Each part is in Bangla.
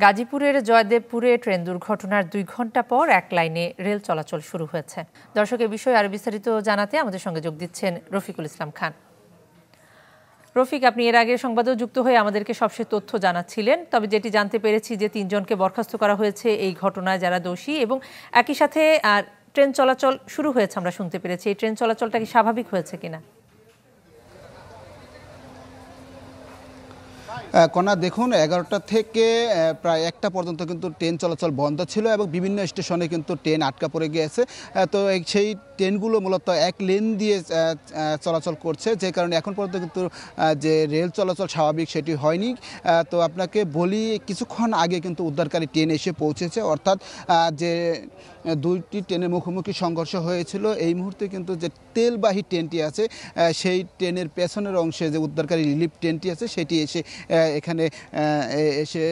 গাজীপুরের জয়দেবপুরে ট্রেন দুর্ঘটনার 2 ঘণ্টা পর এক লাইনে রেল চলাচল শুরু হয়েছে। দর্শক, এই বিষয়ে আরো বিস্তারিত জানাতে আমাদের সঙ্গে যোগ দিচ্ছেন রফিকুল ইসলাম খান। রফিক, আপনি এর আগে সংবাদেও যুক্ত হয়ে আমাদেরকে সবশেষ তথ্য জানাচ্ছিলেন। তবে যেটি জানতে পেরেছি যে 3 জনকে বরখাস্ত করা হয়েছে এই ঘটনায় যারা দোষী, এবং একই সাথে ট্রেন চলাচল শুরু হয়েছে আমরা শুনতে পেরেছি। এই ট্রেন চলাচলটা কি স্বাভাবিক হয়েছে কিনা? কণা, দেখুন 11টা থেকে প্রায় 1টা পর্যন্ত কিন্তু ট্রেন চলাচল বন্ধ ছিল এবং বিভিন্ন স্টেশনে কিন্তু ট্রেন আটকা পড়ে গিয়েছে। তো সেই ট্রেনগুলো মূলত এক লেন দিয়ে চলাচল করছে, যে কারণে এখন পর্যন্ত কিন্তু যে রেল চলাচল স্বাভাবিক সেটি হয়নি। তো আপনাকে বলি, কিছুক্ষণ আগে কিন্তু উদ্ধারকারী ট্রেন এসে পৌঁছেছে, অর্থাৎ যে 2টি ট্রেনের মুখোমুখি সংঘর্ষ হয়েছিল। এই মুহূর্তে কিন্তু যে তেলবাহী ট্রেনটি আছে, সেই ট্রেনের পেছনের অংশে যে উদ্ধারকারী রিলিফ ট্রেনটি আছে সেটি এসে এখানে এসে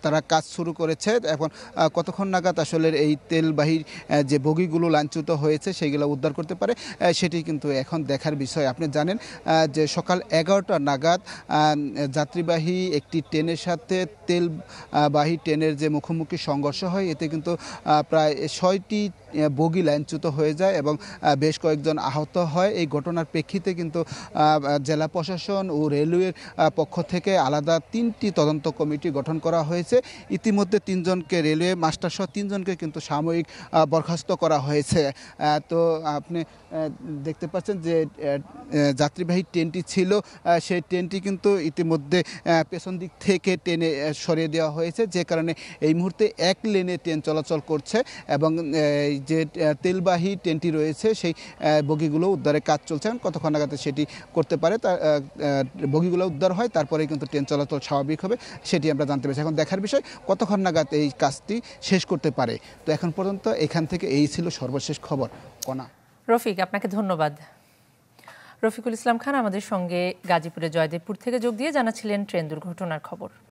তারা কাজ শুরু করেছে। এখন কতক্ষণ নাগাদ আসলে এই তেলবাহী যে বগিগুলো লাঞ্ছিত হয়েছে সেগুলো উদ্ধার করতে পারে সেটি কিন্তু এখন দেখার বিষয়। আপনি জানেন যে সকাল 11টা নাগাদ যাত্রীবাহী একটি ট্রেনের সাথে তেলবাহী ট্রেনের যে মুখোমুখি সংঘর্ষ হয়, এতে কিন্তু প্রায় 6টি বগি লাইনচ্যুত হয়ে যায় এবং বেশ কয়েকজন আহত হয়। এই ঘটনার প্রেক্ষিতে কিন্তু জেলা প্রশাসন ও রেলওয়ের পক্ষ থেকে আলাদা 3টি তদন্ত কমিটি গঠন করা হয়েছে। ইতিমধ্যে 3 জনকে, রেলওয়ে মাস্টার সহ 3 জনকে কিন্তু সাময়িক বরখাস্ত করা হয়েছে। তো আপনি দেখতে পাচ্ছেন যে যাত্রীবাহী ট্রেনটি ছিল, সেই ট্রেনটি কিন্তু ইতিমধ্যে পেছন দিক থেকে টেনে সরিয়ে দেওয়া হয়েছে, যে কারণে এই মুহূর্তে এক লেনে ট্রেন চলাচল করছে এবং যে তেলবাহী ট্রেনটি রয়েছে সেই বগিগুলো উদ্ধারের কাজ চলছে। কতক্ষণ নাগাদ সেটি করতে পারে, বগিগুলো উদ্ধার হয়, তারপরে কিন্তু ট্রেন চলাচল স্বাভাবিক হবে, সেটি আমরা জানতে পেরেছি। এখন দেখার বিষয় কতক্ষণ নাগাদ এই কাজটি শেষ করতে পারে। তো এখন পর্যন্ত এখান থেকে এই ছিল সর্বশেষ খবর। কণা। রফিক, আপনাকে ধন্যবাদ। রফিকুল ইসলাম খান আমাদের সঙ্গে গাজীপুরের জয়দেবপুর থেকে যোগ দিয়ে জানাচ্ছিলেন ট্রেন দুর্ঘটনার খবর।